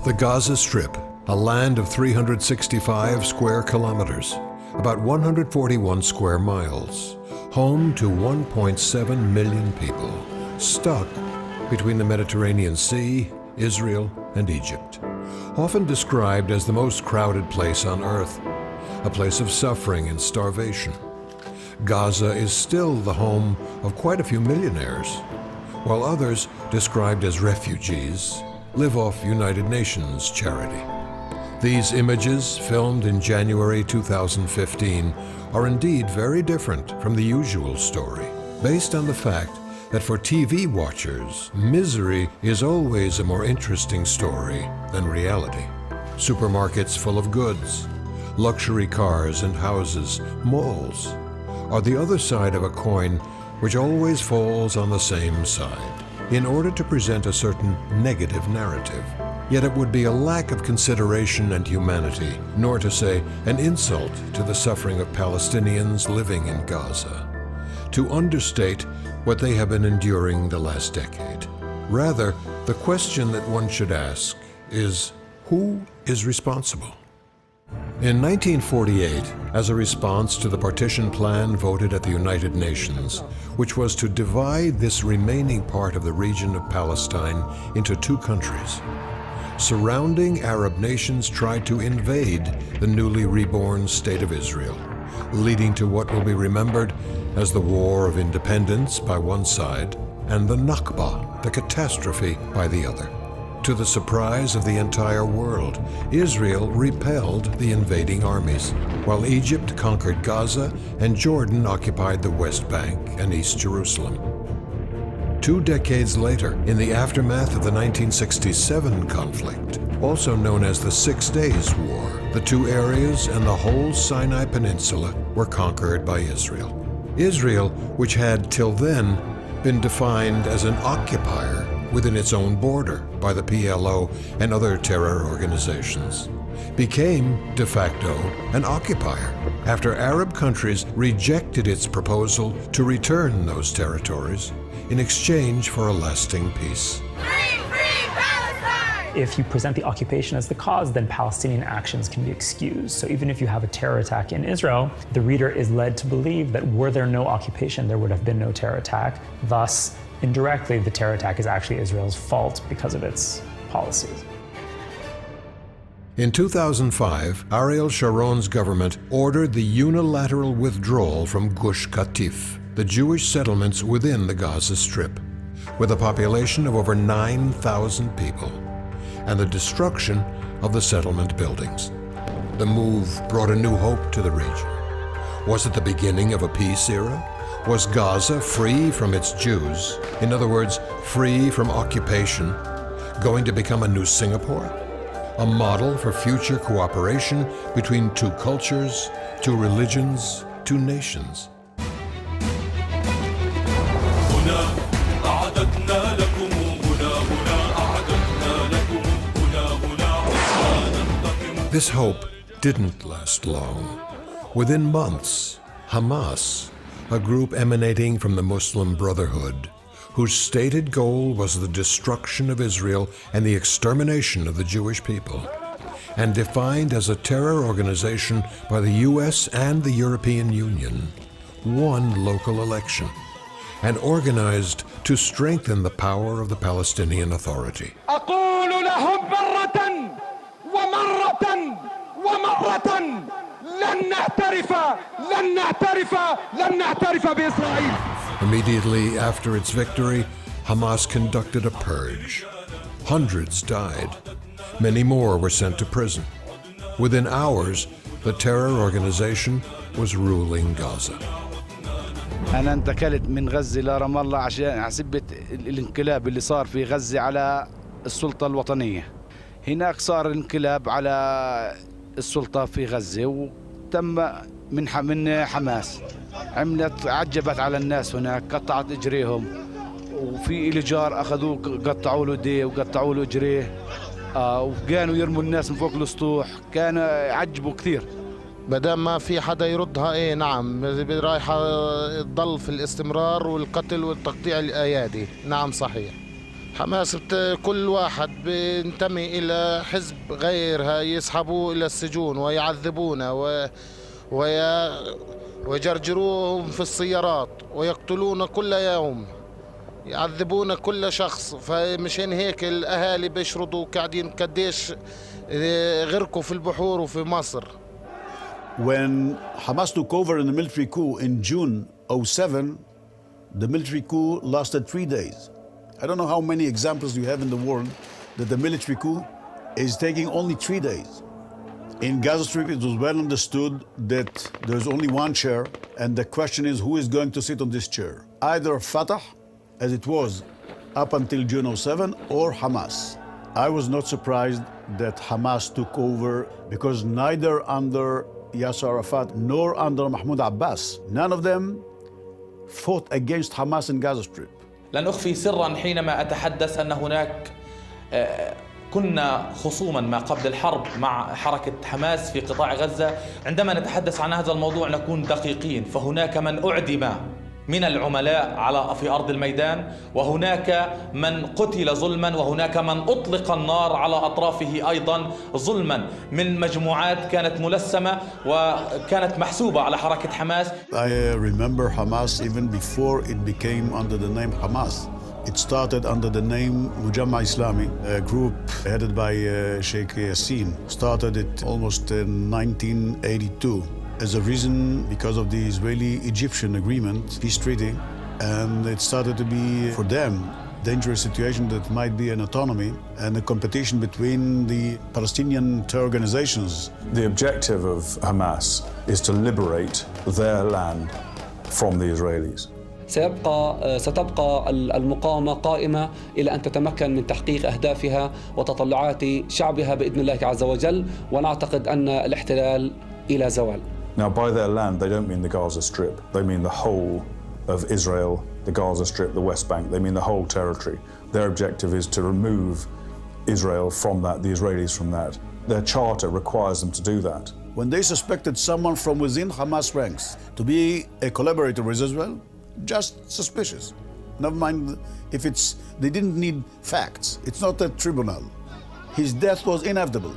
The Gaza Strip, a land of 365 square kilometers, about 141 square miles, home to 1.7 million people, stuck between the Mediterranean Sea, Israel, and Egypt. Often described as the most crowded place on earth, a place of suffering and starvation. Gaza is still the home of quite a few millionaires, while others, described as refugees, live off United Nations charity. These images, filmed in January 2015, are indeed very different from the usual story, based on the fact that for TV watchers, misery is always a more interesting story than reality. Supermarkets full of goods, luxury cars and houses, malls, are the other side of a coin which always falls on the same side, in order to present a certain negative narrative. Yet it would be a lack of consideration and humanity, nor to say an insult to the suffering of Palestinians living in Gaza, to understate what they have been enduring the last decade. Rather, the question that one should ask is, who is responsible? In 1948, as a response to the partition plan voted at the United Nations, which was to divide this remaining part of the region of Palestine into two countries, surrounding Arab nations tried to invade the newly reborn State of Israel, leading to what will be remembered as the War of Independence by one side and the Nakba, the catastrophe, by the other. To the surprise of the entire world, Israel repelled the invading armies, while Egypt conquered Gaza and Jordan occupied the West Bank and East Jerusalem. 2 decades later, in the aftermath of the 1967 conflict, also known as the 6 Days War, the two areas and the whole Sinai Peninsula were conquered by Israel. Israel, which had till then been defined as an occupier within its own border by the PLO and other terror organizations, became de facto an occupier after Arab countries rejected its proposal to return those territories in exchange for a lasting peace. If you present the occupation as the cause, then Palestinian actions can be excused. So even if you have a terror attack in Israel, the reader is led to believe that were there no occupation, there would have been no terror attack. Thus, indirectly, the terror attack is actually Israel's fault because of its policies. In 2005, Ariel Sharon's government ordered the unilateral withdrawal from Gush Katif, the Jewish settlements within the Gaza Strip, with a population of over 9,000 people, and the destruction of the settlement buildings. The move brought a new hope to the region. Was it the beginning of a peace era? Was Gaza free from its Jews, in other words, free from occupation, going to become a new Singapore? A model for future cooperation between two cultures, two religions, two nations? This hope didn't last long. Within months, Hamas, a group emanating from the Muslim Brotherhood, whose stated goal was the destruction of Israel and the extermination of the Jewish people, and defined as a terror organization by the US and the European Union, won local election and organized to strengthen the power of the Palestinian Authority. Immediately after its victory, Hamas conducted a purge. Hundreds died. Many more were sent to prison. Within hours, the terror organization was ruling Gaza. أنا انتقلت من غزة لرام الله عشان حسبة الانقلاب اللي صار في غزة على السلطة الوطنية. هناك صار الانقلاب على السلطة في غزة وتم من حماس. عجبت على الناس هناك، قطعت اجريهم، وفي الجار اخذوه قطعوا له ايديه وقطعوا له اجريه، وكانوا يرموا الناس من فوق الاسطوح، كان عجبوا كثير. ما دام ما في حدا يردها، ايه نعم رايحه تضل في الاستمرار والقتل والتقطيع الايادي، نعم صحيح. حماس كل واحد بينتمي إلى حزب غيرها يسحبوه إلى السجون ويعذبونه ويجرجروهم في السيارات ويقتلون كل يوم، يعذبون كل شخص. فمشان هيك الأهالي بيشردوا قاعدين قديش غرقوا في البحور وفي مصر. When Hamas took over in the military coup in June 2007, the military coup lasted 3 days. I don't know how many examples you have in the world that the military coup is taking only 3 days. In Gaza Strip, it was well understood that there's only one chair, and the question is who is going to sit on this chair? Either Fatah, as it was up until June 2007, or Hamas. I was not surprised that Hamas took over because neither under Yasser Arafat nor under Mahmoud Abbas, none of them fought against Hamas in Gaza Strip. لن أخفي سراً حينما أتحدث أن هناك كنا خصوماً ما قبل الحرب مع حركة حماس في قطاع غزة. عندما نتحدث عن هذا الموضوع نكون دقيقين، فهناك من أعدم من العملاء في أرض الميدان، وهناك من قتل ظلماً، وهناك من أطلق النار على أطرافه أيضاً ظلماً من مجموعات كانت ملثمة وكانت محسوبة على حركة حماس. I remember Hamas even before it became under the name Hamas. It started under the name Mujamma Islami, a group headed by Sheikh Yassin. Started it almost in 1982. As a reason because of the Israeli-Egyptian agreement, peace treaty, and it started to be, for them, dangerous situation that might be an autonomy and a competition between the Palestinian two organizations. The objective of Hamas is to liberate their land from the Israelis. ستبقى المقاومة قائمة إلى أن تتمكن من تحقيق أهدافها وتطلعات شعبها بإذن الله عز وجل، ونعتقد أن الاحتلال إلى زوال. Now, by their land, they don't mean the Gaza Strip. They mean the whole of Israel, the Gaza Strip, the West Bank. They mean the whole territory. Their objective is to remove Israel from that, the Israelis from that. Their charter requires them to do that. When they suspected someone from within Hamas ranks to be a collaborator with Israel, just suspicious. Never mind if they didn't need facts. It's not a tribunal. His death was inevitable.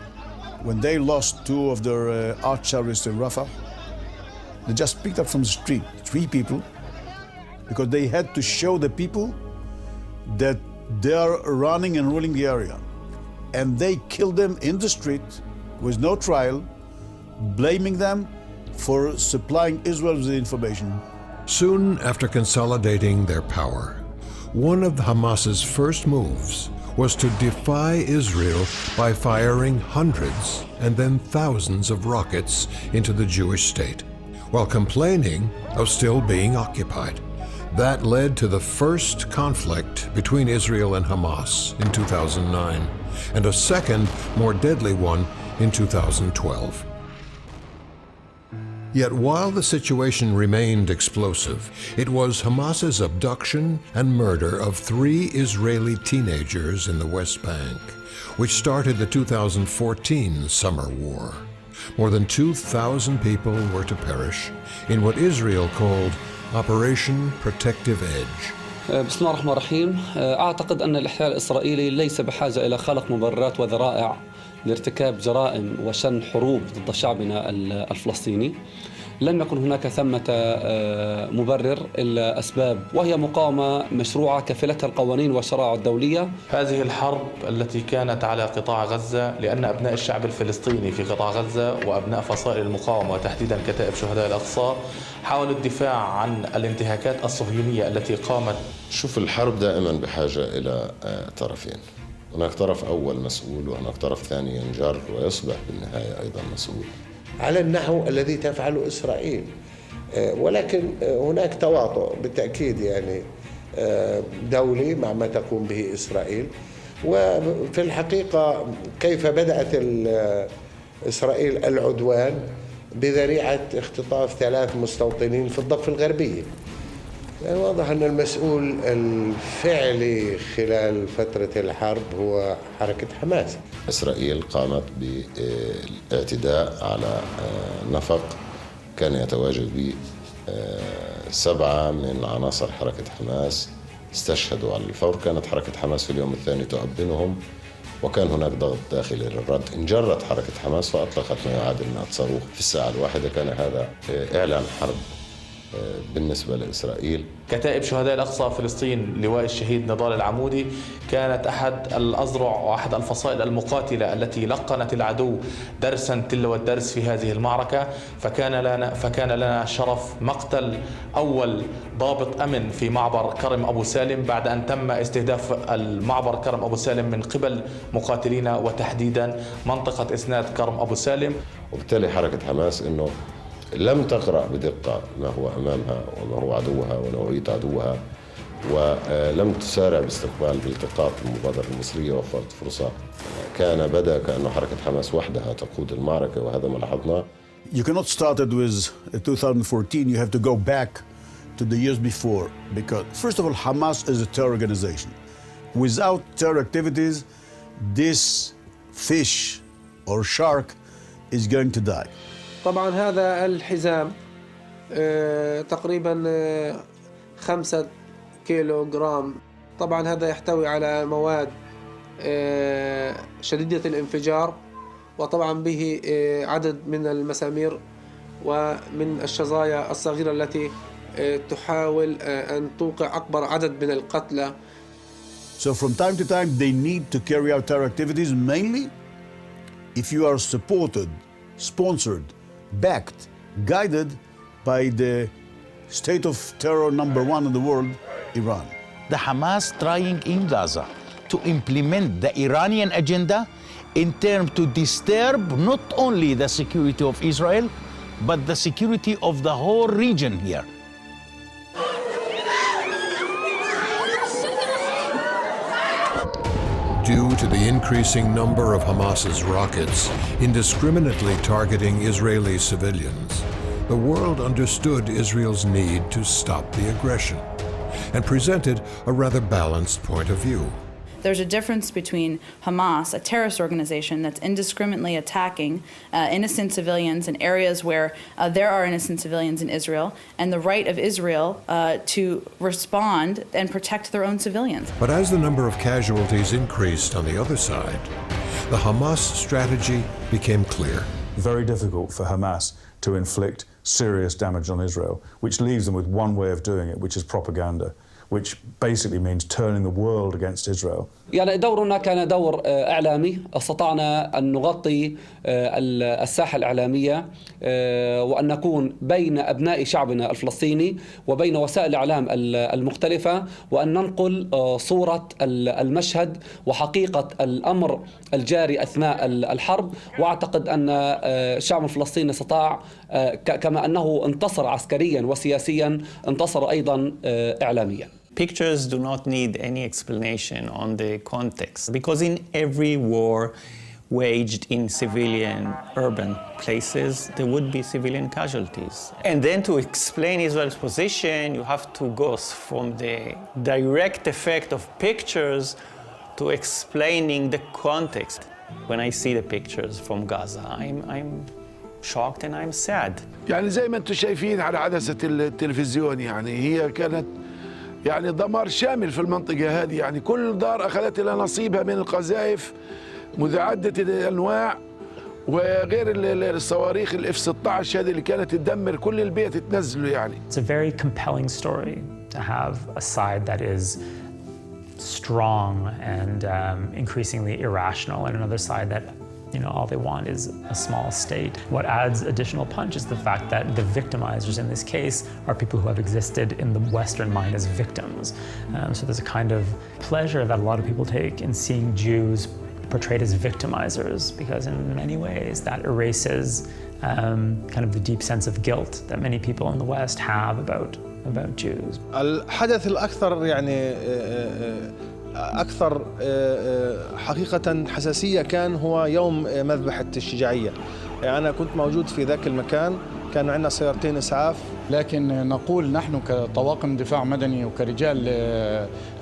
When they lost two of their arch-terrorists in Rafah, they just picked up from the street 3 people because they had to show the people that they are running and ruling the area. And they killed them in the street with no trial, blaming them for supplying Israel with the information. Soon after consolidating their power, one of Hamas's first moves was to defy Israel by firing hundreds and then thousands of rockets into the Jewish state, while complaining of still being occupied. That led to the first conflict between Israel and Hamas in 2009, and a second, more deadly one in 2012. Yet while the situation remained explosive, it was Hamas's abduction and murder of 3 Israeli teenagers in the West Bank, which started the 2014 summer war. More than 2,000 people were to perish in what Israel called Operation Protective Edge. بسم الله الرحمن الرحيم. أعتقد أن الاحتلال الإسرائيلي ليس بحاجة إلى خلق مبررات وذرائع لارتكاب جرائم وشن حروب ضد شعبنا الفلسطيني. لم يكن هناك ثمة مبرر إلا أسباب، وهي مقاومة مشروعة كفلتها القوانين والشرائع الدولية. هذه الحرب التي كانت على قطاع غزة لأن أبناء الشعب الفلسطيني في قطاع غزة وأبناء فصائل المقاومة وتحديدا كتائب شهداء الأقصى حاولوا الدفاع عن الانتهاكات الصهيونية التي قامت. شوف، الحرب دائما بحاجة إلى طرفين. هناك طرف أول مسؤول وهناك طرف ثاني ينجر ويصبح بالنهاية أيضا مسؤول على النحو الذي تفعله إسرائيل. ولكن هناك تواطؤ بالتأكيد يعني دولي مع ما تقوم به إسرائيل. وفي الحقيقة كيف بدأت إسرائيل العدوان بذريعة اختطاف 3 مستوطنين في الضفة الغربية. يعني واضح أن المسؤول الفعلي خلال فترة الحرب هو حركة حماس. إسرائيل قامت بالاعتداء على نفق كان يتواجد به 7 من عناصر حركة حماس استشهدوا على الفور. كانت حركة حماس في اليوم الثاني تؤبنهم، وكان هناك ضغط داخلي للرد. انجرت حركة حماس فأطلقت ما يعادل 100 صاروخ في الساعة الواحدة. كان هذا إعلان حرب بالنسبة لإسرائيل. كتائب شهداء الأقصى فلسطين لواء الشهيد نضال العمودي كانت أحد الأذرع وأحد الفصائل المقاتلة التي لقنت العدو درسا تلو الدرس في هذه المعركة. فكان لنا شرف مقتل أول ضابط أمن في معبر كرم أبو سالم بعد أن تم استهداف المعبر كرم أبو سالم من قبل مقاتلين وتحديدا منطقة إسناد كرم أبو سالم. وبالتالي حركة حماس إنه لم تقرأ بدقة ما هو أمامها وما هو عدوها ونوعية عدوها، ولم تسارع باستقبال بالتقاط المبادرة المصرية ووفرت فرصة. كان بدا كأنه حركة حماس وحدها تقود المعركة، وهذا ما لاحظناه. You cannot start it with 2014. You have to go back to the years before, because first of all, Hamas is a terror organization. Without terror activities, this fish or shark is going to die. طبعا هذا الحزام تقريبا 5 كيلو جرام. طبعا هذا يحتوي على مواد شديدة الانفجار، وطبعا به عدد من المسامير ومن الشظايا الصغيرة التي تحاول أن توقع أكبر عدد من القتلى. So from time to time they need to carry out terror activities, mainly if you are supported, sponsored, backed, guided by the state of terror #1 in the world, Iran. The Hamas trying in Gaza to implement the Iranian agenda in terms to disturb not only the security of Israel, but the security of the whole region here. Due to the increasing number of Hamas's rockets indiscriminately targeting Israeli civilians, the world understood Israel's need to stop the aggression and presented a rather balanced point of view. There's a difference between Hamas, a terrorist organization that's indiscriminately attacking innocent civilians in areas where there are innocent civilians in Israel, and the right of Israel to respond and protect their own civilians. But as the number of casualties increased on the other side, the Hamas strategy became clear. Very difficult for Hamas to inflict serious damage on Israel, which leaves them with one way of doing it, which is propaganda, which basically means turning the world against Israel. يعني دورنا كان دور إعلامي. استطعنا أن نغطي الساحة الإعلامية وأن نكون بين أبناء شعبنا الفلسطيني وبين وسائل الإعلام المختلفة، وأن ننقل صورة المشهد وحقيقة الأمر الجاري أثناء الحرب. وأعتقد أن الشعب الفلسطيني استطاع، كما أنه انتصر عسكريا وسياسيا، انتصر أيضا إعلاميا. Pictures do not need any explanation on the context, because in every war waged in civilian urban places, there would be civilian casualties. And then to explain Israel's position, you have to go from the direct effect of pictures to explaining the context. When I see the pictures from Gaza, I'm shocked and I'm sad. يعني زي ما انتم شايفين على عدسة التلفزيون، يعني هي كانت يعني دمار شامل في المنطقة هذه. يعني كل دار أخذت لها نصيبها من القذائف متعددة الأنواع، وغير الصواريخ الF-16 هذه اللي كانت تدمر كل البيت تنزله. يعني It's a very compelling story to have a side that is strong and increasingly irrational, and another side that, you know, all they want is a small state. What adds additional punch is the fact that the victimizers in this case are people who have existed in the Western mind as victims. So there's a kind of pleasure that a lot of people take in seeing Jews portrayed as victimizers, because in many ways that erases kind of the deep sense of guilt that many people in the West have about Jews. الحدث الأكثر يعني أكثر حقيقة حساسية كان هو يوم مذبحة الشجاعية. أنا كنت موجود في ذاك المكان، كان عندنا سيارتين إسعاف لكن نقول نحن كطواقم دفاع مدني وكرجال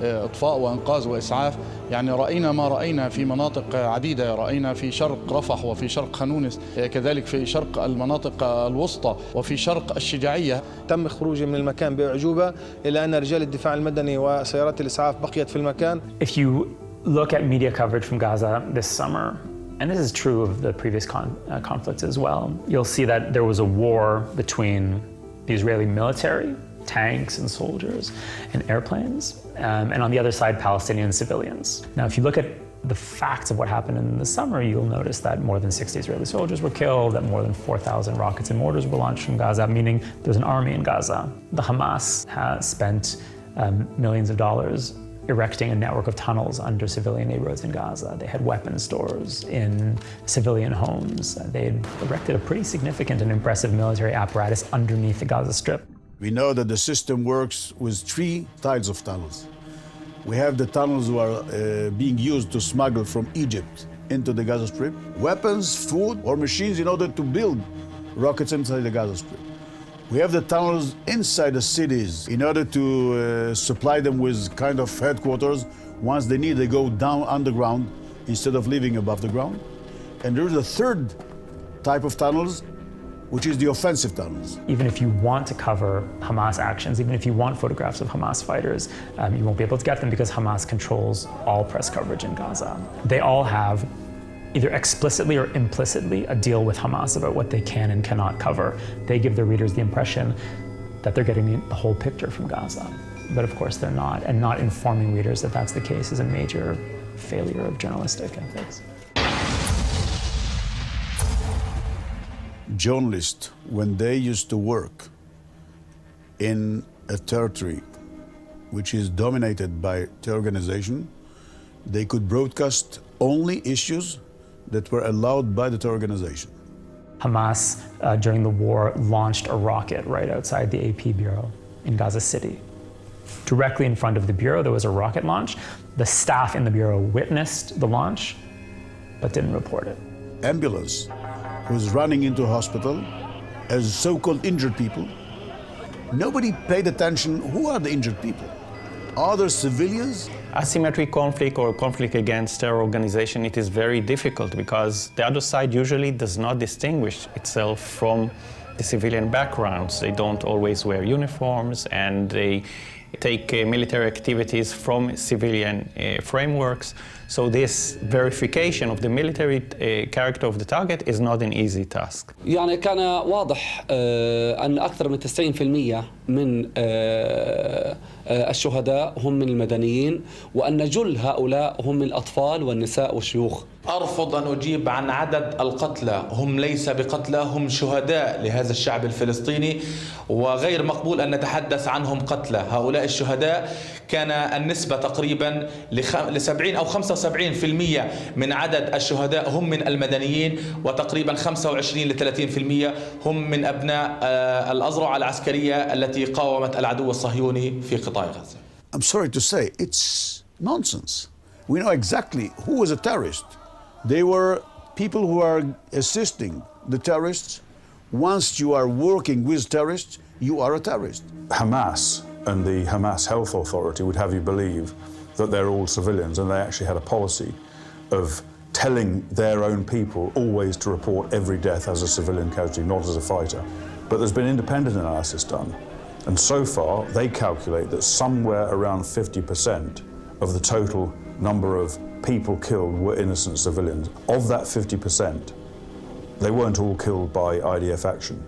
إطفاء وإنقاذ وإسعاف يعني رأينا ما رأينا في مناطق عديدة، رأينا في شرق رفح وفي شرق خانونس، كذلك في شرق المناطق الوسطى وفي شرق الشجاعية. تم خروجي من المكان بأعجوبة إلى أن رجال الدفاع المدني وسيارات الإسعاف بقيت في المكان. If you look at media coverage from Gaza this summer, and this is true of the previous conflicts as well, you'll see that there was a war between the Israeli military, tanks and soldiers and airplanes, and on the other side, Palestinian civilians. Now, if you look at the facts of what happened in the summer, you'll notice that more than 60 Israeli soldiers were killed, that more than 4,000 rockets and mortars were launched from Gaza, meaning there's an army in Gaza. The Hamas has spent millions of dollars erecting a network of tunnels under civilian neighborhoods in Gaza. They had weapon stores in civilian homes. They had erected a pretty significant and impressive military apparatus underneath the Gaza Strip. We know that the system works with 3 types of tunnels. We have the tunnels that are being used to smuggle from Egypt into the Gaza Strip weapons, food, or machines in order to build rockets inside the Gaza Strip. We have the tunnels inside the cities in order to supply them with kind of headquarters. Once they need, they go down underground instead of living above the ground. And there's a third type of tunnels, which is the offensive tunnels. Even if you want to cover Hamas actions, even if you want photographs of Hamas fighters, you won't be able to get them because Hamas controls all press coverage in Gaza. They all have, either explicitly or implicitly, a deal with Hamas about what they can and cannot cover. They give their readers the impression that they're getting the whole picture from Gaza. But of course they're not, and not informing readers that that's the case is a major failure of journalistic ethics. Journalists, when they used to work in a territory which is dominated by terror organization, they could broadcast only issues that were allowed by the terror organization. Hamas, during the war, launched a rocket right outside the AP bureau in Gaza City. Directly in front of the bureau, there was a rocket launch. The staff in the bureau witnessed the launch, but didn't report it. Ambulance was running into a hospital as so-called injured people. Nobody paid attention. Who are the injured people? Are there civilians? Asymmetric conflict or conflict against terror organization, it is very difficult because the other side usually does not distinguish itself from the civilian backgrounds. They don't always wear uniforms and they take military activities from civilian frameworks. So this verification of the military character of the target is not an easy task. يعني كان واضح أن أكثر من 90% من الشهداء هم من المدنيين وأن جل هؤلاء هم من الأطفال والنساء والشيوخ. أرفض أن أجيب عن عدد القتلى، هم ليس بقتلى، هم شهداء لهذا الشعب الفلسطيني، وغير مقبول أن نتحدث عنهم قتلى. هؤلاء الشهداء كان النسبة تقريبا ل70 أو 75% من عدد الشهداء هم من المدنيين، وتقريبا 25 ل 30% هم من أبناء الأذرع العسكرية التي قاومت العدو الصهيوني في قطاع غزة. I'm sorry to say, it's nonsense. We know exactly who was a terrorist. They were people who are assisting the terrorists. Once you are working with terrorists, you are a terrorist. Hamas and the Hamas Health Authority would have you believe that they're all civilians, and they actually had a policy of telling their own people always to report every death as a civilian casualty, not as a fighter. But there's been independent analysis done, and so far they calculate that somewhere around 50% of the total number of people killed were innocent civilians. Of that 50%, they weren't all killed by IDF action.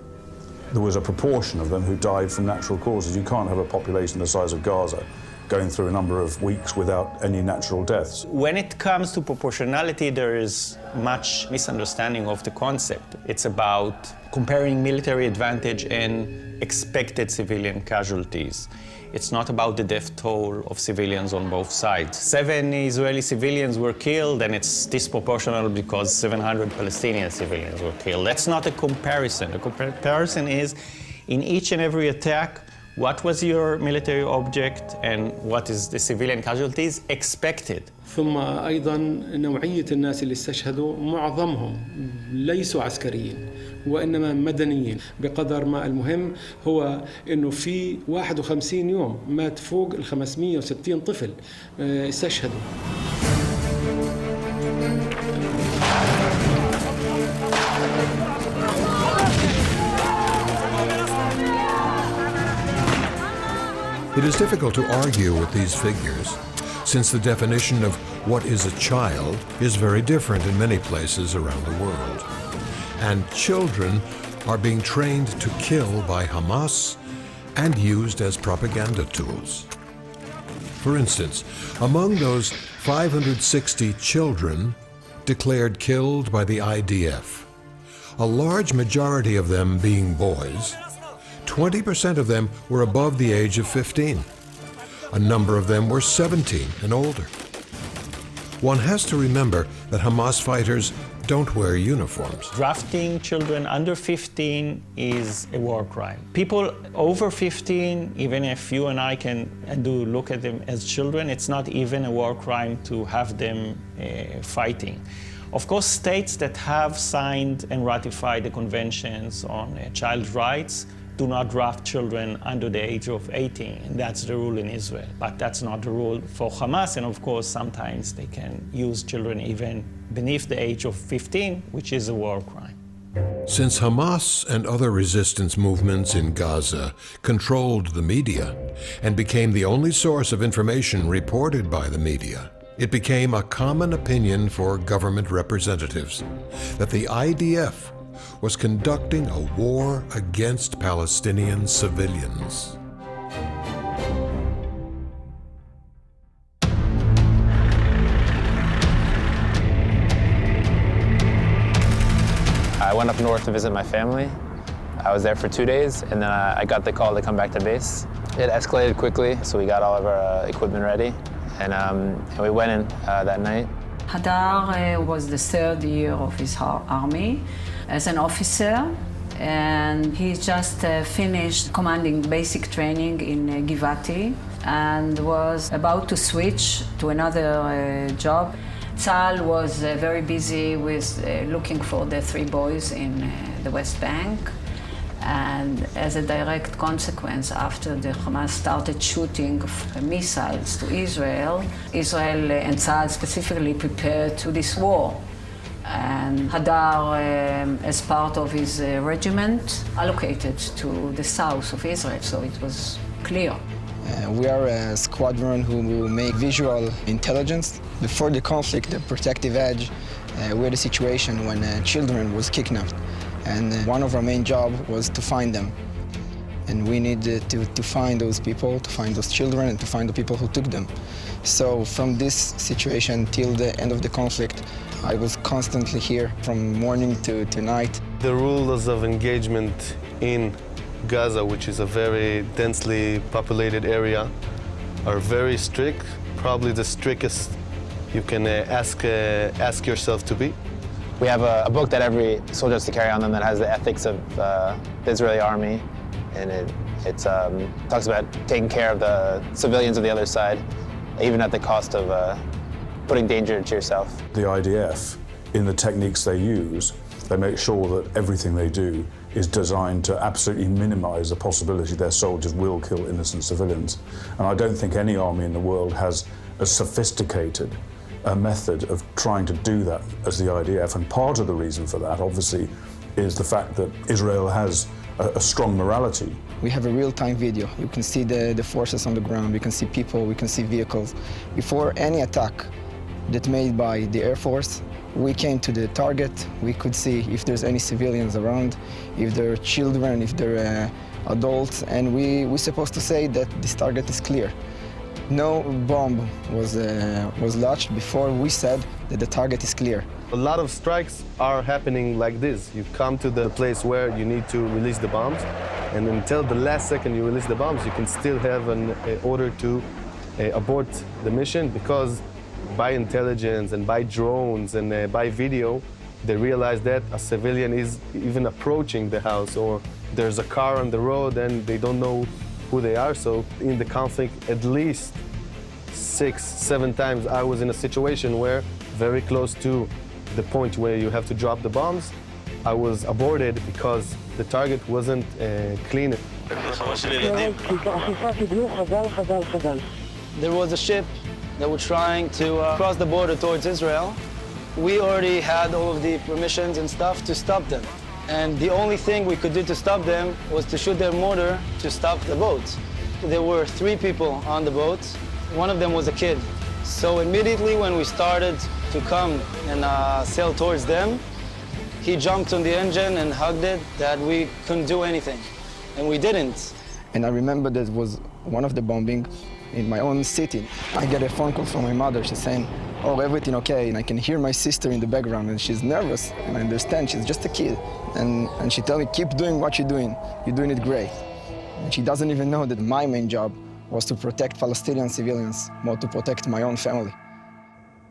There was a proportion of them who died from natural causes. You can't have a population the size of Gaza going through a number of weeks without any natural deaths. When it comes to proportionality, there is much misunderstanding of the concept. It's about comparing military advantage and expected civilian casualties. It's not about the death toll of civilians on both sides. 7 Israeli civilians were killed, and it's disproportional because 700 Palestinian civilians were killed. That's not a comparison. The comparison is, in each and every attack, what was your military object and what is the civilian casualties expected. ثم أيضا نوعية الناس اللي استشهدوا معظمهم ليسوا عسكريين وإنما مدنيين بقدر ما المهم هو أنه في 51 يوم مات فوق ال 560 طفل استشهدوا. It is difficult to argue with these figures, since the definition of what is a child is very different in many places around the world. And children are being trained to kill by Hamas and used as propaganda tools. For instance, among those 560 children declared killed by the IDF, a large majority of them being boys, 20% of them were above the age of 15. A number of them were 17 and older. One has to remember that Hamas fighters don't wear uniforms. Drafting children under 15 is a war crime. People over 15, even if you and I can look at them as children, it's not even a war crime to have them fighting. Of course, states that have signed and ratified the conventions on child rights do not draft children under the age of 18, and that's the rule in Israel. But that's not the rule for Hamas, and of course, sometimes they can use children even beneath the age of 15, which is a war crime. Since Hamas and other resistance movements in Gaza controlled the media and became the only source of information reported by the media, it became a common opinion for government representatives that the IDF was conducting a war against Palestinian civilians. I went up north to visit my family. I was there for 2 days, and then I got the call to come back to base. It escalated quickly, so we got all of our equipment ready, and we went in that night. Hadar was the third year of his army as an officer, and he just finished commanding basic training in Givati and was about to switch to another job. Tzal was very busy with looking for the 3 boys in the West Bank. And as a direct consequence, after the Hamas started shooting missiles to Israel, Israel and Tzal specifically prepared to this war. And Hadar, as part of his regiment, allocated to the south of Israel, so it was clear. We are a squadron who make visual intelligence. Before the conflict, the protective edge, we had a situation when children was kidnapped. And one of our main job was to find them. And we needed to find those people, to find those children, and to find the people who took them. So from this situation till the end of the conflict, I was constantly here from morning to night. The rules of engagement in Gaza, which is a very densely populated area, are very strict, probably the strictest you can ask yourself to be. We have a book that every soldier has to carry on them that has the ethics of the Israeli army, and it talks about taking care of the civilians of the other side, even at the cost of putting danger to yourself. The IDF, in the techniques they use, they make sure that everything they do is designed to absolutely minimize the possibility their soldiers will kill innocent civilians. And I don't think any army in the world has as sophisticated a method of trying to do that as the IDF. And part of the reason for that, obviously, is the fact that Israel has a strong morality. We have a real-time video. You can see the forces on the ground, we can see people, we can see vehicles. Before any attack that made by the Air Force, we came to the target. We could see if there's any civilians around, if there are children, if there are adults, and we're supposed to say that this target is clear. No bomb was launched before we said that the target is clear. A lot of strikes are happening like this. You come to the place where you need to release the bombs, and until the last second you release the bombs, you can still have an order to abort the mission, because by intelligence and by drones and by video, they realize that a civilian is even approaching the house, or there's a car on the road and they don't know who they are. So in the conflict, at least 6-7 times I was in a situation where very close to the point where you have to drop the bombs, I was aborted because the target wasn't clean. There was a ship that was trying to cross the border towards Israel. We already had all of the permissions and stuff to stop them. And the only thing we could do to stop them was to shoot their mortar to stop the boat. There were 3 people on the boat. One of them was a kid. So immediately when we started to come and sail towards them, he jumped on the engine and hugged it that we couldn't do anything. And we didn't. And I remember that was one of the bombing in my own city. I get a phone call from my mother. She's saying, oh, everything okay? And I can hear my sister in the background, and she's nervous. And I understand, she's just a kid. And she tells me, keep doing what you're doing. You're doing it great. And she doesn't even know that my main job was to protect Palestinian civilians, more to protect my own family.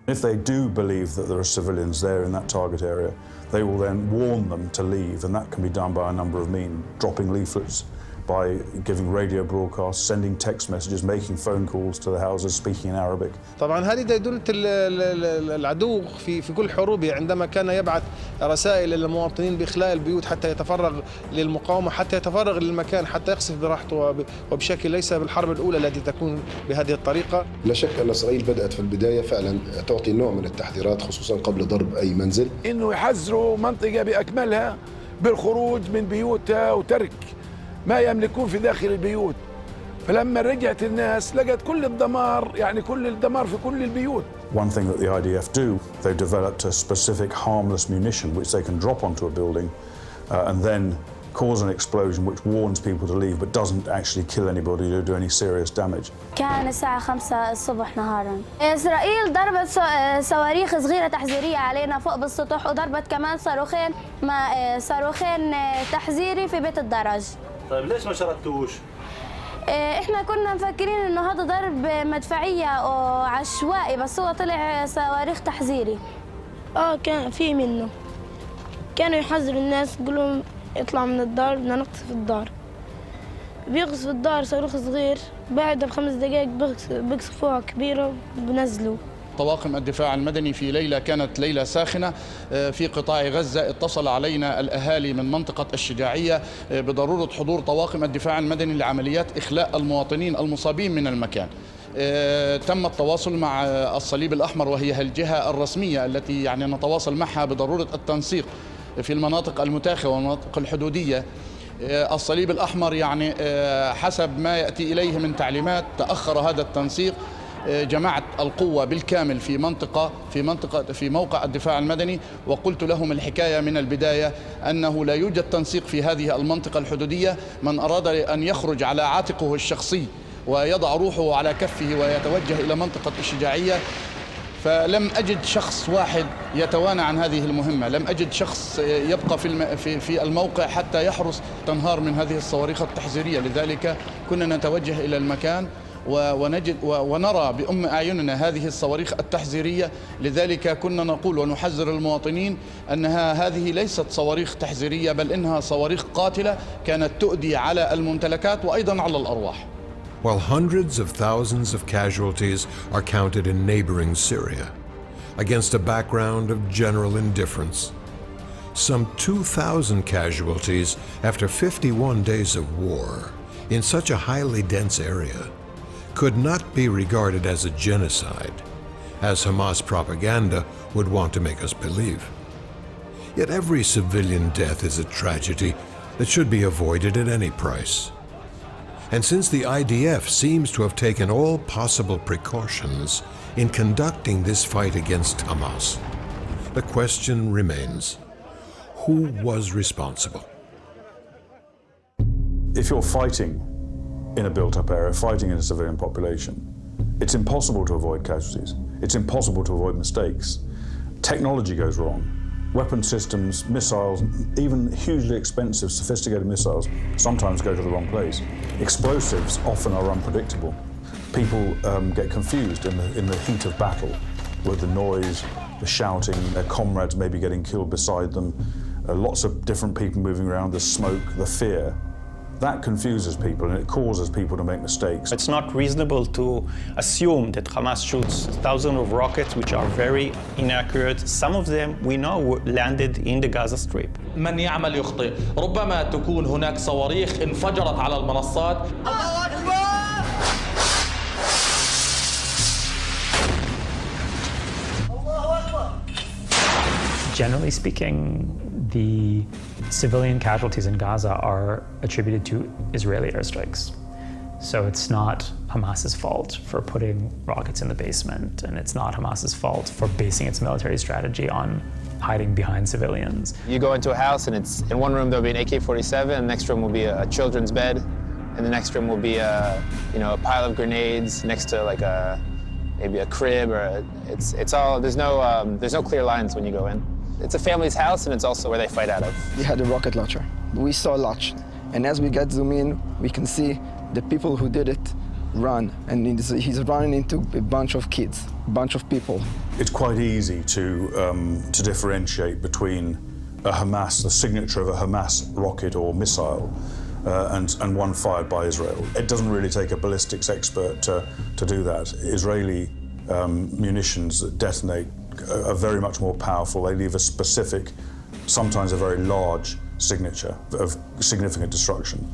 If they do believe that there are civilians there in that target area, they will then warn them to leave, and that can be done by a number of means, dropping leaflets, by giving radio broadcasts, sending text messages, making phone calls to the houses, speaking in Arabic. طبعا هذه ديدنة العدو في كل حروبه، عندما كان يبعث رسائل للمواطنين بإخلاء البيوت حتى يتفرغ للمقاومة، حتى يتفرغ للمكان، حتى يقصف براحته وبشكل ليس بالحرب الأولى التي تكون بهذه الطريقة. لا شك أن إسرائيل بدأت في البداية فعلا تعطي نوع من التحذيرات خصوصا قبل ضرب أي منزل. إنه يحذروا منطقة بأكملها بالخروج من بيوتها وترك ما يملكون في داخل البيوت. فلما رجعت الناس لقت كل الدمار، يعني كل الدمار في كل البيوت. One thing that the IDF do, they've developed a specific harmless munition which they can drop onto a building and then cause an explosion which warns people to leave but doesn't actually kill anybody or do any serious damage. كان الساعة 5 الصبح نهارا. إسرائيل ضربت صواريخ صغيرة تحذيرية علينا فوق بالسطوح، وضربت كمان صاروخين تحذيري في بيت الدرج. طيب ليش ما شردتوش؟ احنا كنا مفكرين انه هذا ضرب مدفعية او عشوائي، بس هو طلع صواريخ تحذيري. كان في منه. كانوا يحذروا الناس، يقولوا اطلع من الدار، بدنا نقصف الدار. بيقصف الدار صاروخ صغير، بعدها ب5 دقائق بيقصفوها كبيرة وبنزلوا. طواقم الدفاع المدني في ليلة كانت ليلة ساخنة في قطاع غزة. اتصل علينا الأهالي من منطقة الشجاعية بضرورة حضور طواقم الدفاع المدني لعمليات إخلاء المواطنين المصابين من المكان. تم التواصل مع الصليب الأحمر، وهي الجهة الرسمية التي يعني نتواصل معها بضرورة التنسيق في المناطق المتاخمة والمناطق الحدودية. الصليب الأحمر يعني حسب ما يأتي إليه من تعليمات تأخر هذا التنسيق. جمعت القوة بالكامل في موقع الدفاع المدني، وقلت لهم الحكاية من البداية أنه لا يوجد تنسيق في هذه المنطقة الحدودية. من أراد أن يخرج على عاتقه الشخصي ويضع روحه على كفه ويتوجه إلى منطقة الشجاعية، فلم أجد شخص واحد يتوانى عن هذه المهمة. لم أجد شخص يبقى في الموقع حتى يحرس تنهار من هذه الصواريخ التحذيرية. لذلك كنا نتوجه إلى المكان ونجد ونرى بأم أعيننا هذه الصواريخ التحذيرية. لذلك كنا نقول ونحذر المواطنين أنها هذه ليست صواريخ تحذيرية، بل إنها صواريخ قاتلة كانت تؤدي على الممتلكات وأيضا على الأرواح. While hundreds of thousands of casualties are counted in neighboring Syria, against a background of general indifference, some 2,000 casualties after 51 days of war in such a highly dense area could not be regarded as a genocide, as Hamas propaganda would want to make us believe. Yet every civilian death is a tragedy that should be avoided at any price. And since the IDF seems to have taken all possible precautions in conducting this fight against Hamas, the question remains, who was responsible? If you're fighting in a built-up area, fighting in a civilian population, it's impossible to avoid casualties. It's impossible to avoid mistakes. Technology goes wrong. Weapon systems, missiles, even hugely expensive, sophisticated missiles sometimes go to the wrong place. Explosives often are unpredictable. People get confused in the heat of battle with the noise, the shouting, their comrades maybe getting killed beside them, lots of different people moving around, the smoke, the fear. That confuses people and it causes people to make mistakes. It's not reasonable to assume that Hamas shoots thousands of rockets, which are very inaccurate. Some of them we know landed in the Gaza Strip. من يعمل يخطئ. ربما تكون هناك صواريخ انفجرت على المنصات. الله أكبر! Generally speaking, the civilian casualties in Gaza are attributed to Israeli airstrikes. So it's not Hamas's fault for putting rockets in the basement, and it's not Hamas's fault for basing its military strategy on hiding behind civilians. You go into a house and it's in one room there'll be an AK-47, the next room will be a children's bed, and the next room will be a pile of grenades next to like maybe a crib or it's all there's no clear lines when you go in. It's a family's house and it's also where they fight out of. He had a rocket launcher. We saw launch, and as we get zoom in, we can see the people who did it run, and he's running into a bunch of kids, a bunch of people. It's quite easy to differentiate between the signature of a Hamas rocket or missile and one fired by Israel. It doesn't really take a ballistics expert to do that. Israeli munitions that detonate are very much more powerful. They leave a specific, sometimes a very large signature of significant destruction.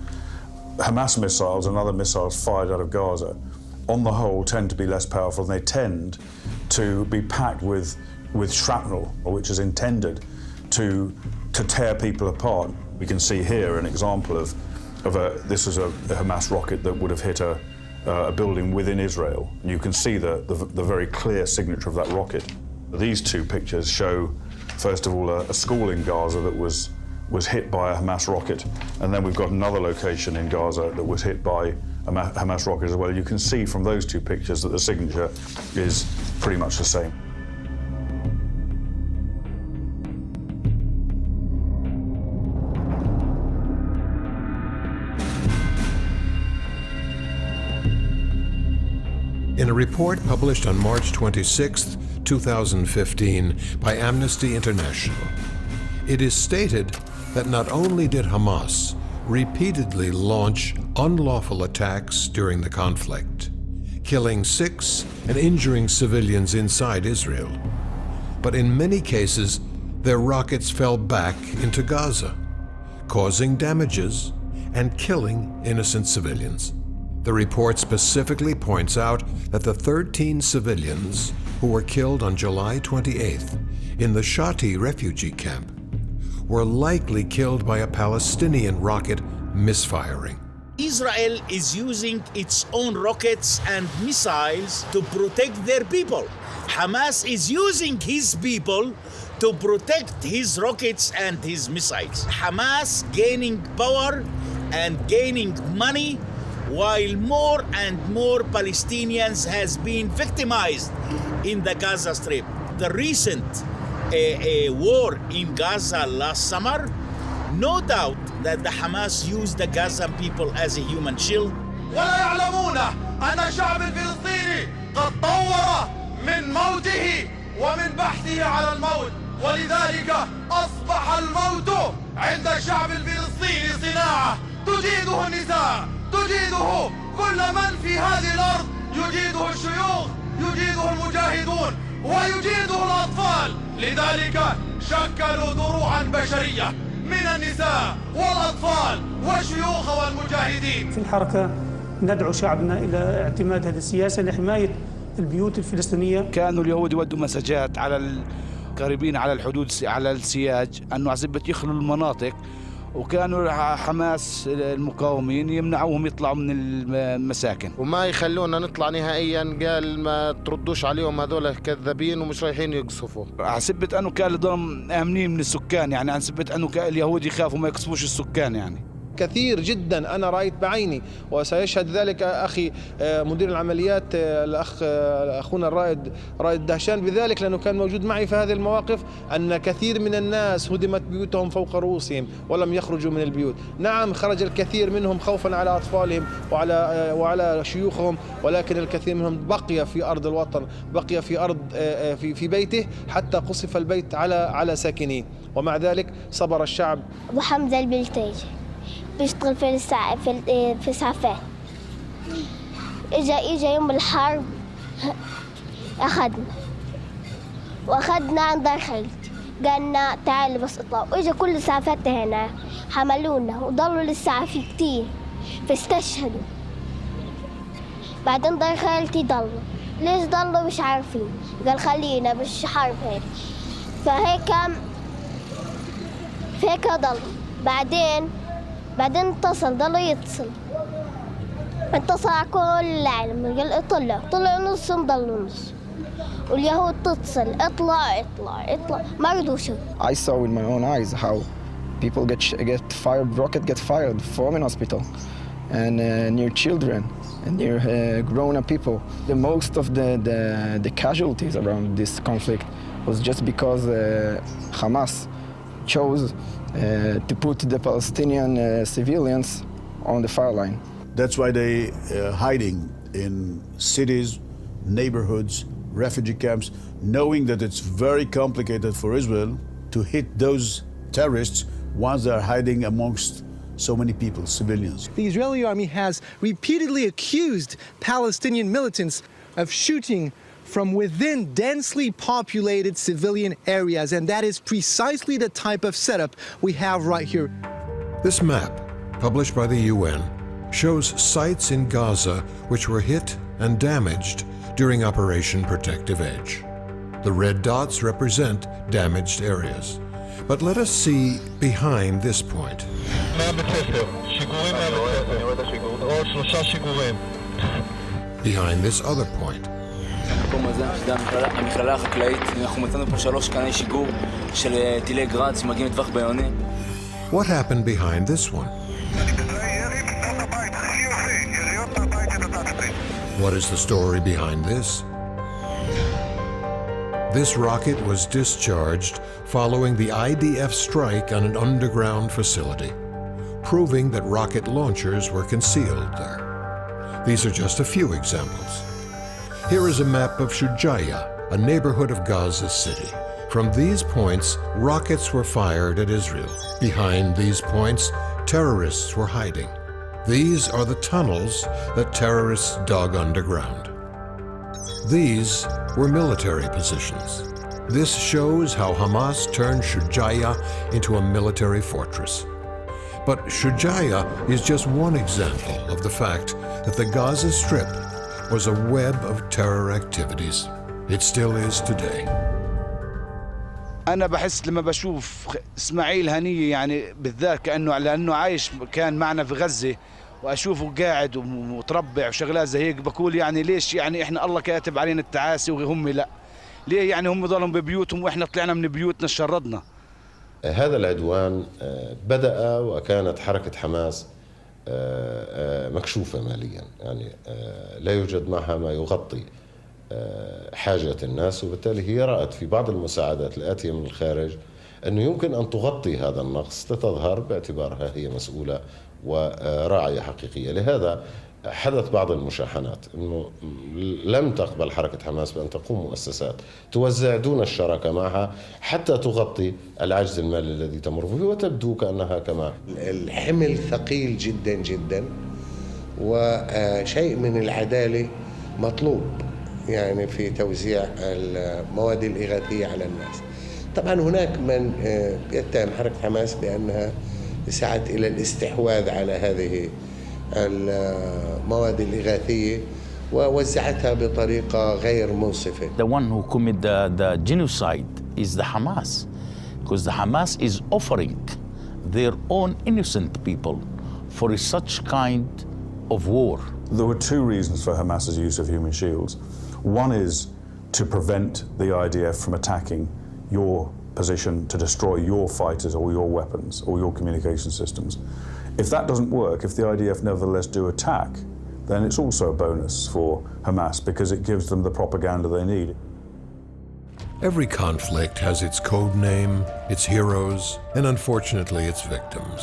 Hamas missiles and other missiles fired out of Gaza, on the whole, tend to be less powerful, and they tend to be packed with shrapnel, which is intended to tear people apart. We can see here an example of this is a Hamas rocket that would have hit a building within Israel. You can see the very clear signature of that rocket. These two pictures show, first of all, a school in Gaza that was hit by a Hamas rocket, and then we've got another location in Gaza that was hit by a Hamas rocket as well. You can see from those two pictures that the signature is pretty much the same. In a report published on March 26, 2015 by Amnesty International, it is stated that not only did Hamas repeatedly launch unlawful attacks during the conflict, killing 6 and injuring civilians inside Israel, but in many cases, their rockets fell back into Gaza, causing damages and killing innocent civilians. The report specifically points out that the 13 civilians who were killed on July 28th in the Shati refugee camp were likely killed by a Palestinian rocket misfiring. Israel is using its own rockets and missiles to protect their people. Hamas is using his people to protect his rockets and his missiles. Hamas gaining power and gaining money while more and more Palestinians has been victimized in the Gaza Strip. The recent war in Gaza last summer, no doubt that the Hamas used the Gazan people as a human shield. ولا يعلمون أن الشعب الفلسطيني قد طور من موته ومن بحثه على الموت، ولذلك أصبح الموت عند الشعب الفلسطيني صناعة تجيده النساء، تجيده كل من في هذه الأرض، يجيده الشيوخ، يجيده المجاهدون، ويجيده الأطفال. لذلك شكلوا دروعا بشرية من النساء والأطفال والشيوخ والمجاهدين. في الحركة ندعو شعبنا إلى اعتماد هذه السياسة لحماية البيوت الفلسطينية. كانوا اليهود يودوا مساجات على القريبين على الحدود على السياج أنه عزبة يخلوا المناطق، وكانوا حماس المقاومين يمنعوهم يطلعوا من المساكن وما يخلونا نطلع نهائيا. قال ما تردوش عليهم، هذول كذابين ومش رايحين يقصفوا. عسبة أنه كان لهم آمنين من السكان، يعني عسبة أنه اليهود يخافوا ما يقصفوش السكان. يعني كثير جدا أنا رأيت بعيني، وسيشهد ذلك أخي مدير العمليات الأخ أخونا رائد دهشان بذلك، لأنه كان موجود معي في هذه المواقف، أن كثير من الناس هدمت بيوتهم فوق رؤوسهم ولم يخرجوا من البيوت. نعم خرج الكثير منهم خوفا على أطفالهم وعلى شيوخهم، ولكن الكثير منهم بقي في أرض الوطن، بقي في أرض في بيته حتى قصف البيت على ساكنيه، ومع ذلك صبر الشعب. أبو حمزة البلتاجي. بيشتغل في إسعافات. إجا يوم الحرب وأخدنا عند دار خالتي، قالنا تعالي بس اطلعوا. إجا كل إسعافات هنا حملونا وضلوا للساعة في كتير فاستشهدوا. بعدين دار خالتي ضلوا. ليش ضلوا مش عارفين، قال خلينا مش حرب هيك. فهيك ضلوا. بعدين ضلوا يتصل على كل العالم، قال طلعوا نصهم ضلوا نص. واليهود تتصل اطلع ما رضوش. I saw with my own eyes how people get fired, rocket get fired from an hospital, and near children and near grown-up people. The most of the casualties around this conflict was just because Hamas chose to put the Palestinian civilians on the fire line. That's why they hiding in cities, neighborhoods, refugee camps, knowing that it's very complicated for Israel to hit those terrorists once they're hiding amongst so many people, civilians. The Israeli army has repeatedly accused Palestinian militants of shooting from within densely populated civilian areas, and that is precisely the type of setup we have right here. This map, published by the UN, shows sites in Gaza which were hit and damaged during Operation Protective Edge. The red dots represent damaged areas. But let us see behind this point. Behind this other point. המקום הזה, שזה המכללה החקלאית, אנחנו מצאנו פה 3 קני שיגור של טילי גראד שמגיעים לטווח בינוני. What happened behind this one? What is the story behind this? This rocket was discharged following the IDF strike on an underground facility, proving that rocket launchers were concealed there. These are just a few examples. Here is a map of Shujaiya, a neighborhood of Gaza City. From these points, rockets were fired at Israel. Behind these points, terrorists were hiding. These are the tunnels that terrorists dug underground. These were military positions. This shows how Hamas turned Shujaiya into a military fortress. But Shujaiya is just one example of the fact that the Gaza Strip was a web of terror activities. It still is today. أنا بحس لما بشوف إسماعيل هنية يعني بالذات لأنه عايش كان معنا في غزة، وأشوفه قاعد ومتربع وشغلات زي هيك، بقول يعني ليش يعني إحنا الله كاتب علينا التعاسي وهم لا؟ ليه يعني هم ضلهم ببيوتهم وإحنا طلعنا من بيوتنا شردنا؟ هذا العدوان بدأ وكانت حركة حماس مكشوفة ماليا، يعني لا يوجد معها ما يغطي حاجة الناس، وبالتالي هي رأت في بعض المساعدات الآتية من الخارج أنه يمكن أن تغطي هذا النقص لتظهر باعتبارها هي مسؤولة وراعية حقيقية. لهذا حدث بعض المشاحنات، أنه لم تقبل حركة حماس بأن تقوم مؤسسات توزع دون الشراكة معها حتى تغطي العجز المالي الذي تمر به، وتبدو كأنها كما الحمل ثقيل جدا جدا، وشيء من العدالة مطلوب يعني في توزيع المواد الإغاثية على الناس. طبعا هناك من يتهم حركة حماس بأنها سعت إلى الاستحواذ على هذه المواد الإغاثية ووزعتها بطريقة غير منصفة. The one who committed the genocide is the Hamas, because the Hamas is offering their own innocent people for such kind of war. There were 2 reasons for Hamas's use of human shields. One is to prevent the IDF from attacking your position, to destroy your fighters or your weapons or your communication systems. If that doesn't work, if the IDF nevertheless do attack, then it's also a bonus for Hamas because it gives them the propaganda they need. Every conflict has its code name, its heroes, and unfortunately its victims.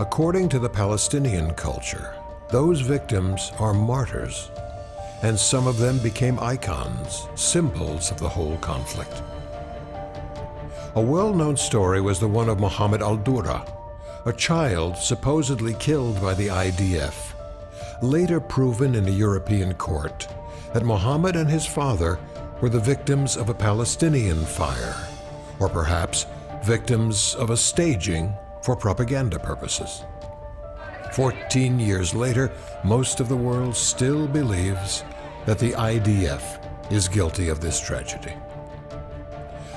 According to the Palestinian culture, those victims are martyrs, and some of them became icons, symbols of the whole conflict. A well-known story was the one of Muhammad al-Dura, a child supposedly killed by the IDF, later proven in a European court that Mohammed and his father were the victims of a Palestinian fire, or perhaps victims of a staging for propaganda purposes. 14 years later, most of the world still believes that the IDF is guilty of this tragedy.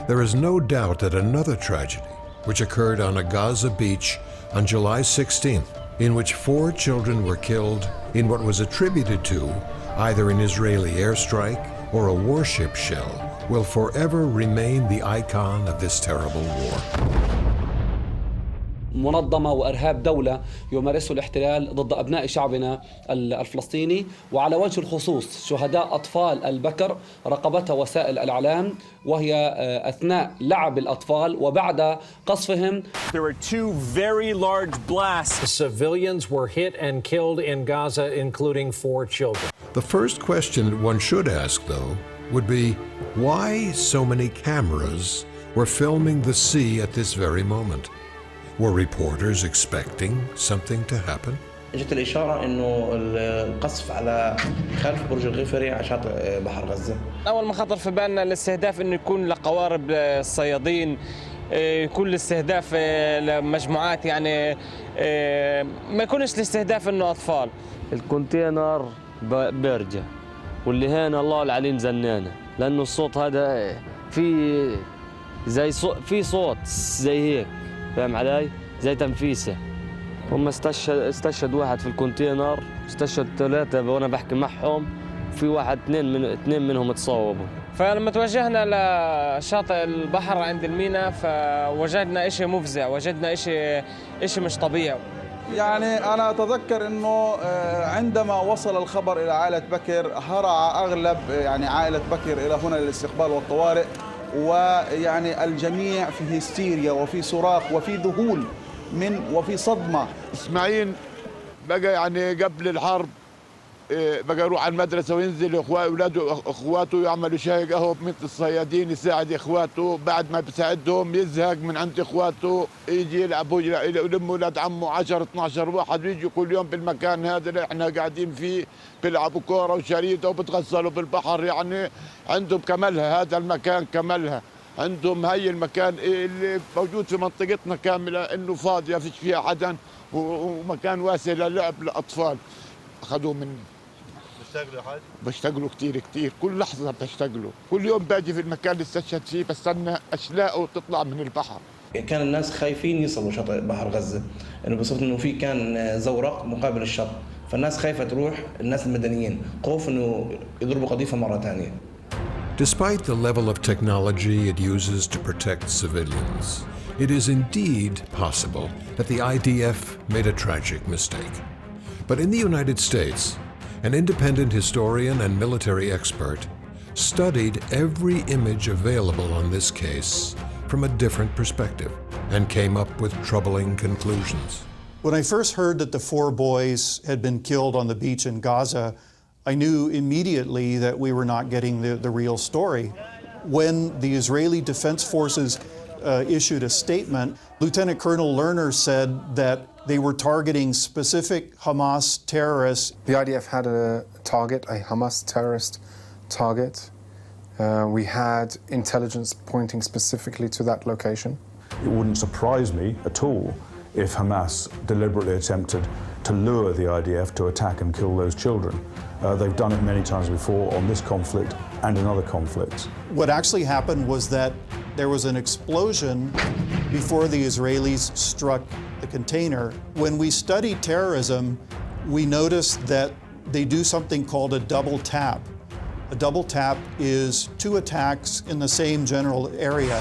There is no doubt that another tragedy, which occurred on a Gaza beach on July 16th, in which 4 children were killed in what was attributed to either an Israeli airstrike or a warship shell, will forever remain the icon of this terrible war. منظمة وإرهاب دولة يمارسه الاحتلال ضد أبناء شعبنا الفلسطيني، وعلى وجه الخصوص شهداء أطفال البكر رقبتها وسائل الإعلام، وهي أثناء لعب الأطفال وبعد قصفهم. There were 2 very large blasts. Civilians were hit and killed in Gaza, including 4 children. The first question one should ask, though, would be why so many cameras were filming the sea at this very moment? Were reporters expecting something to happen? اجت الاشاره انه القصف على خلف برج الغفري على شاطئ بحر غزه. اول ما خطر في بالنا الاستهداف انه يكون لقوارب الصيادين، يكون الاستهداف لمجموعات، يعني ما يكونش الاستهداف انه اطفال. الكونتينر بيرجع واللي هنا الله العليم زنانه، لانه الصوت هذا في زي في صوت زي هيك، فاهم علي؟ زي تنفيسه. هم استشهد واحد في الكونتينر، استشهد 3 وانا بحكي معهم، في واحد 2 منهم تصاوبوا. فلما توجهنا لشاطئ البحر عند الميناء فوجدنا شيء مفزع، وجدنا شيء مش طبيعي. يعني أنا أتذكر أنه عندما وصل الخبر إلى عائلة بكر هرع أغلب يعني عائلة بكر إلى هنا للاستقبال والطوارئ، ويعني الجميع في هستيريا وفي صراخ وفي ذهول وفي صدمة. إسماعيل بقى يعني قبل الحرب بقى يروح على المدرسة وينزل أولاده أخواته يعملوا شاي قهوة مثل الصيادين، يساعد إخواته، بعد ما بيساعدهم يزهق من عند إخواته، يجي يلعبوا يلموا أولاد عمه 10-12 واحد، ويجوا كل يوم بالمكان هذا اللي إحنا قاعدين فيه بيلعبوا كورة وشريطة وبتغسلوا بالبحر. يعني عندهم كمالها، هذا المكان كمالها عندهم. هي المكان اللي موجود في منطقتنا كاملة إنه فاضية فيش فيها حدا، ومكان واسع للعب الأطفال. أخذوه مني. بتشتغلوا حاجة؟ بشتغلوا كتير، كل لحظة بشتغلوا، كل يوم باجي في المكان اللي استشهد فيه بستنى أشلاقه تطلع من البحر. كان الناس خايفين يصلوا شاطئ بحر غزة، إنه بصفة إنه في كان زورق مقابل الشط، فالناس خايفة تروح، الناس المدنيين خوف إنه يضربوا قذيفة مرة ثانية. Despite the level of technology it uses to protect civilians, it is indeed possible that the IDF made a tragic mistake. But in the United States, an independent historian and military expert studied every image available on this case from a different perspective and came up with troubling conclusions. When I first heard that the 4 boys had been killed on the beach in Gaza, I knew immediately that we were not getting the real story. When the Israeli Defense Forces issued a statement, Lieutenant Colonel Lerner said that they were targeting specific Hamas terrorists. The IDF had a target, a Hamas terrorist target. We had intelligence pointing specifically to that location. It wouldn't surprise me at all if Hamas deliberately attempted to lure the IDF to attack and kill those children. They've done it many times before on this conflict and in other conflicts. What actually happened was that there was an explosion before the Israelis struck the container. When we study terrorism, we notice that they do something called a double tap. A double tap is 2 attacks in the same general area.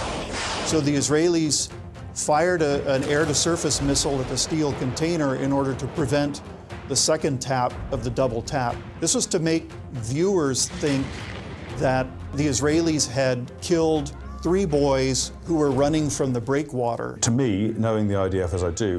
So the Israelis fired an air-to-surface missile at the steel container in order to prevent the second tap of the double tap. This was to make viewers think that the Israelis had killed 3 boys who were running from the breakwater. To me, knowing the IDF as I do,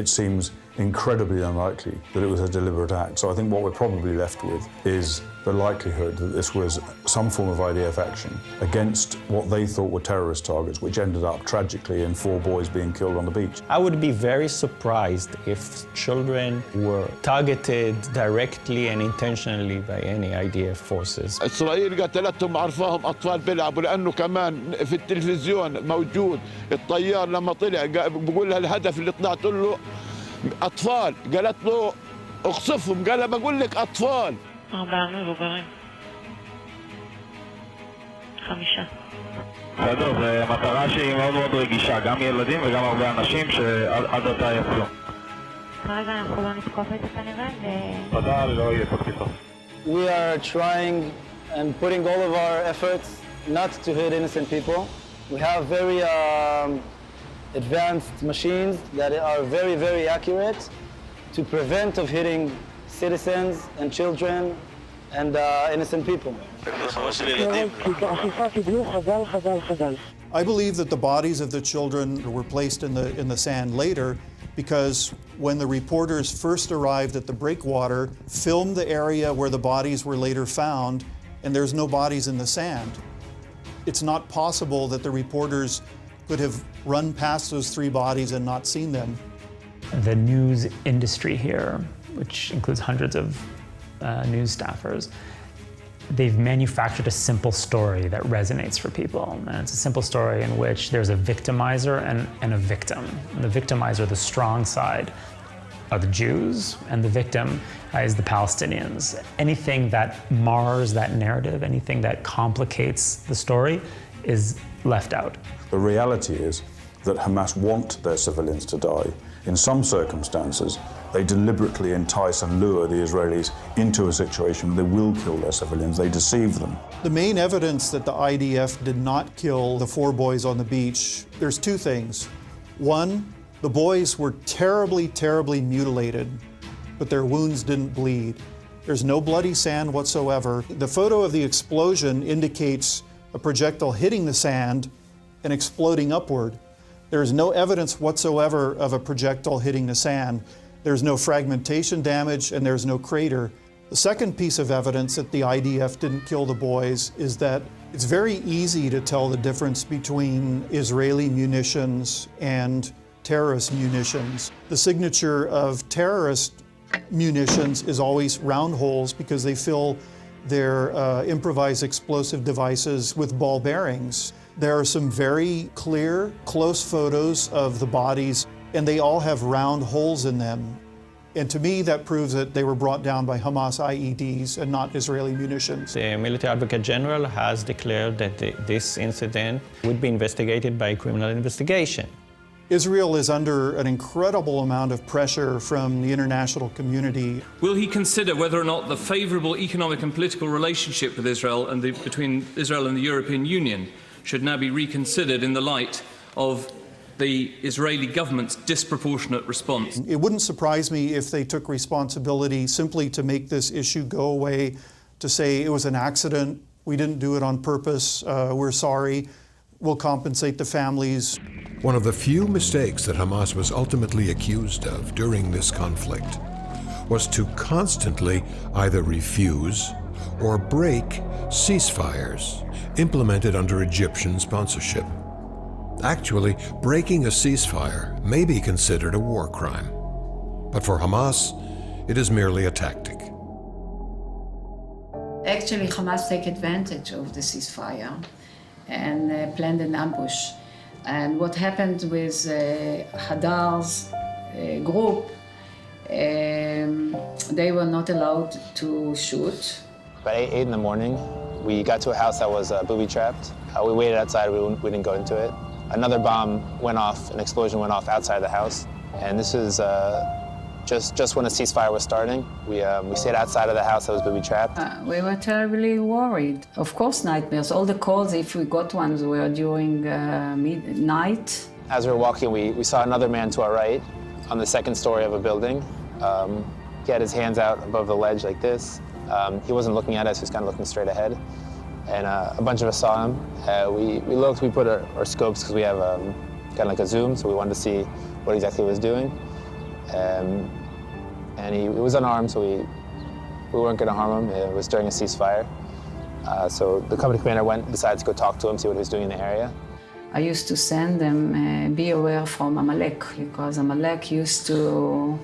it seems incredibly unlikely that it was a deliberate act. So I think what we're probably left with is the likelihood that this was some form of IDF action against what they thought were terrorist targets, which ended up tragically in 4 boys being killed on the beach. I would be very surprised if children were targeted directly and intentionally by any IDF forces. إسرائيل قتلتهم عرفاهم أطفال بيلعبوا لأنه كمان في التلفزيون موجود الطيار لما طلع بقول لها الهدف اللي طلعت له أطفال قالت له اقصفهم قال لها بقول لك أطفال 4 מבוגרים 5 בסדר, זו מטרה שהיא מאוד מאוד רגישה, גם ילדים וגם הרבה אנשים שעד עתה יפלו. כרגע אנחנו לא נתקוף את זה כנראה תודה, לא יהיה פה תקיפה. We are trying and putting all of our efforts not to hit innocent people. We have very advanced machines that are very, very accurate to prevent of hitting citizens and children and innocent people. I believe that the bodies of the children were placed in the sand later because when the reporters first arrived at the breakwater, filmed the area where the bodies were later found, and there's no bodies in the sand. It's not possible that the reporters could have run past those 3 bodies and not seen them. The news industry here, which includes hundreds of news staffers, they've manufactured a simple story that resonates for people. And it's a simple story in which there's a victimizer and a victim. And the victimizer, the strong side, are the Jews, and the victim is the Palestinians. Anything that mars that narrative, anything that complicates the story is left out. The reality is that Hamas want their civilians to die. In some circumstances, they deliberately entice and lure the Israelis into a situation where they will kill their civilians. They deceive them. The main evidence that the IDF did not kill the 4 boys on the beach, there's 2 things. One, the boys were terribly, terribly mutilated, but their wounds didn't bleed. There's no bloody sand whatsoever. The photo of the explosion indicates a projectile hitting the sand and exploding upward. There's no evidence whatsoever of a projectile hitting the sand. There's no fragmentation damage and there's no crater. The second piece of evidence that the IDF didn't kill the boys is that it's very easy to tell the difference between Israeli munitions and terrorist munitions. The signature of terrorist munitions is always round holes because they fill their improvised explosive devices with ball bearings. There are some very clear, close photos of the bodies, and they all have round holes in them. And to me, that proves that they were brought down by Hamas IEDs and not Israeli munitions. The Military Advocate General has declared that this incident would be investigated by criminal investigation. Israel is under an incredible amount of pressure from the international community. Will he consider whether or not the favourable economic and political relationship with Israel and between Israel and the European Union should now be reconsidered in the light of the Israeli government's disproportionate response? It wouldn't surprise me if they took responsibility simply to make this issue go away, to say it was an accident, we didn't do it on purpose, we're sorry, we'll compensate the families. One of the few mistakes that Hamas was ultimately accused of during this conflict was to constantly either refuse or break ceasefires implemented under Egyptian sponsorship. Actually, breaking a ceasefire may be considered a war crime, but for Hamas, it is merely a tactic. Actually, Hamas take advantage of the ceasefire and planned an ambush. And what happened with Hadar's group, they were not allowed to shoot. About 8 in the morning, we got to a house that was booby-trapped. We waited outside, we didn't go into it. Another bomb went off, an explosion went off outside the house. And this is just when the ceasefire was starting. We stayed outside of the house that was booby-trapped. We were terribly worried. Of course, nightmares. All the calls, if we got ones, were during midnight. As we were walking, we saw another man to our right on the 2nd story of a building. He had his hands out above the ledge like this. He wasn't looking at us, he was kind of looking straight ahead. And a bunch of us saw him. We looked, we put our scopes, because we have kind of like a zoom, so we wanted to see what exactly he was doing. And he was unarmed, so we weren't going to harm him. It was during a ceasefire. So the company commander decided to go talk to him, see what he was doing in the area. I used to send them, be aware from Amalek, because Amalek used to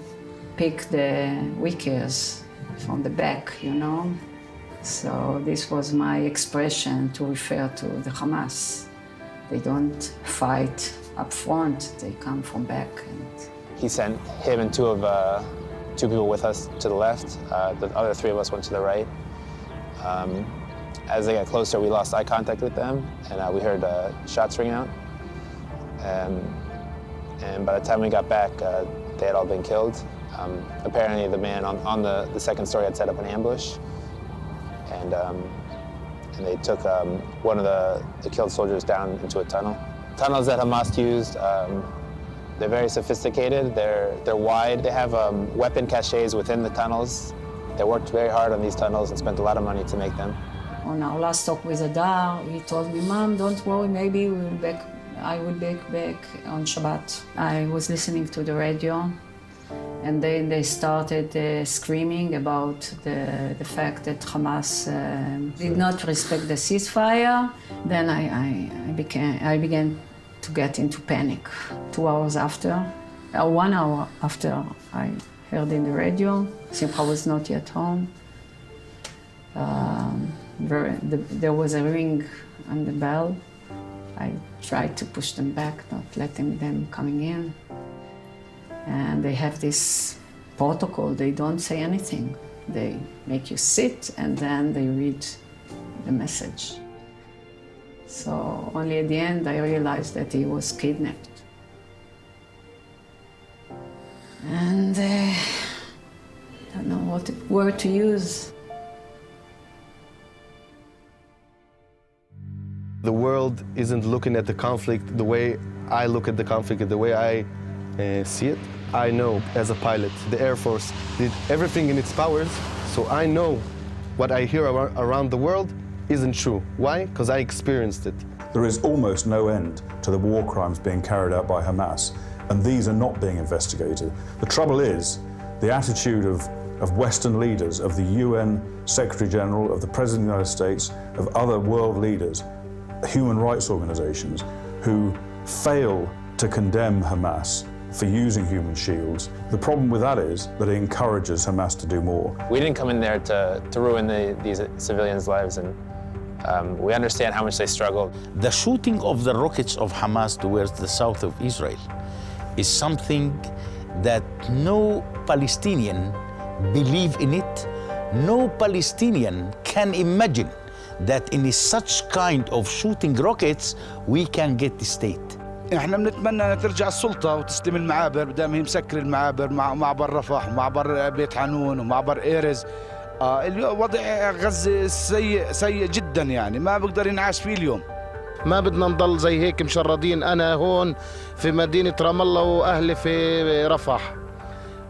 pick the weakers from the back, you know? So this was my expression to refer to the Hamas. They don't fight up front, they come from back. And he sent him and two people with us to the left. The other three of us went to the right. As they got closer, we lost eye contact with them, and we heard shots ring out. And by the time we got back, they had all been killed. Apparently, the man on the second story had set up an ambush, and they took one of the killed soldiers down into a tunnel. Tunnels that Hamas used, they're very sophisticated. They're wide. They have weapon caches within the tunnels. They worked very hard on these tunnels and spent a lot of money to make them. On our last talk with Adar, he told me, "Mom, don't worry, maybe I will be back on Shabbat." I was listening to the radio, and then they started screaming about the fact that Hamas did not respect the ceasefire. Then I began to get into panic. 2 hours after, 1 hour after I heard in the radio, Simcha was not yet home. There was a ring on the bell. I tried to push them back, not letting them coming in. And they have this protocol, they don't say anything. They make you sit and then they read the message. So only at the end I realized that he was kidnapped. And I don't know what word to use. The world isn't looking at the conflict the way I look at the conflict, the way I see it. I know as a pilot, the Air Force did everything in its powers, so I know what I hear around the world isn't true. Why? Because I experienced it. There is almost no end to the war crimes being carried out by Hamas, and these are not being investigated. The trouble is the attitude of Western leaders, of the UN Secretary General, of the President of the United States, of other world leaders, human rights organizations who fail to condemn Hamas for using human shields. The problem with that is that it encourages Hamas to do more. We didn't come in there to ruin these civilians' lives, and we understand how much they struggle. The shooting of the rockets of Hamas towards the south of Israel is something that no Palestinian believe in it. No Palestinian can imagine that in such kind of shooting rockets we can get the state. احنا بنتمنى ان ترجع السلطه وتسلم المعابر بدل هي مسكر المعابر معبر رفح ومعبر بيت حنون ومعبر ايرز. الوضع غزه سيء جدا، يعني ما بقدر ينعاش فيه اليوم. ما بدنا نضل زي هيك مشردين، انا هون في مدينه رام الله واهلي في رفح.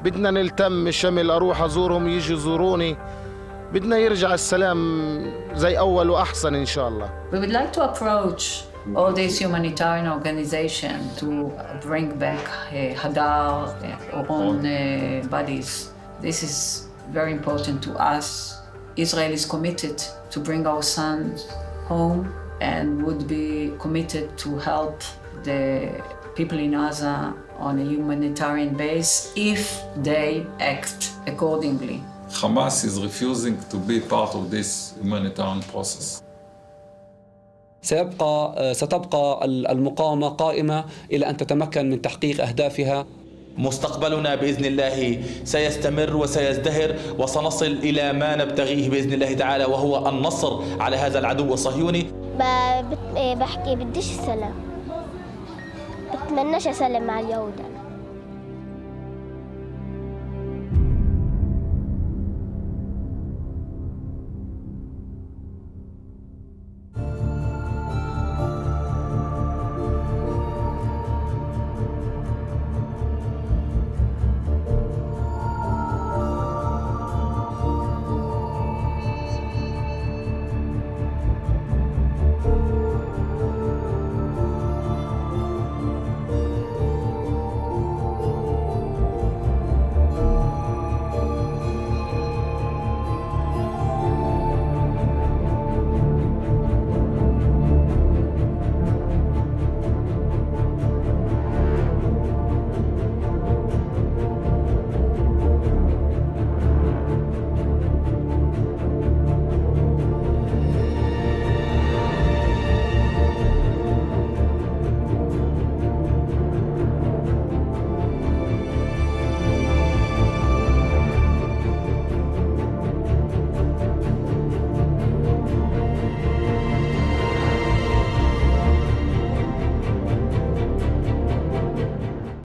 بدنا نلتم الشمل، اروح ازورهم يجوا يزوروني. بدنا يرجع السلام زي أول وأحسن إن شاء الله. We would like to approach all these humanitarian organizations to bring back Hadar, our own bodies. This is very important to us. Israel is committed to bring our sons home and would be committed to help the people in Gaza on a humanitarian base if they act accordingly. Hamas is refusing to be part of this humanitarian process. ستبقى المقاومة قائمة إلى أن تتمكن من تحقيق أهدافها. مستقبلنا بإذن الله سيستمر وسيزدهر، وسنصل إلى ما نبتغيه بإذن الله تعالى، وهو النصر على هذا العدو الصهيوني. بحكي بديش السلام، بتمناش أسلم مع اليهود.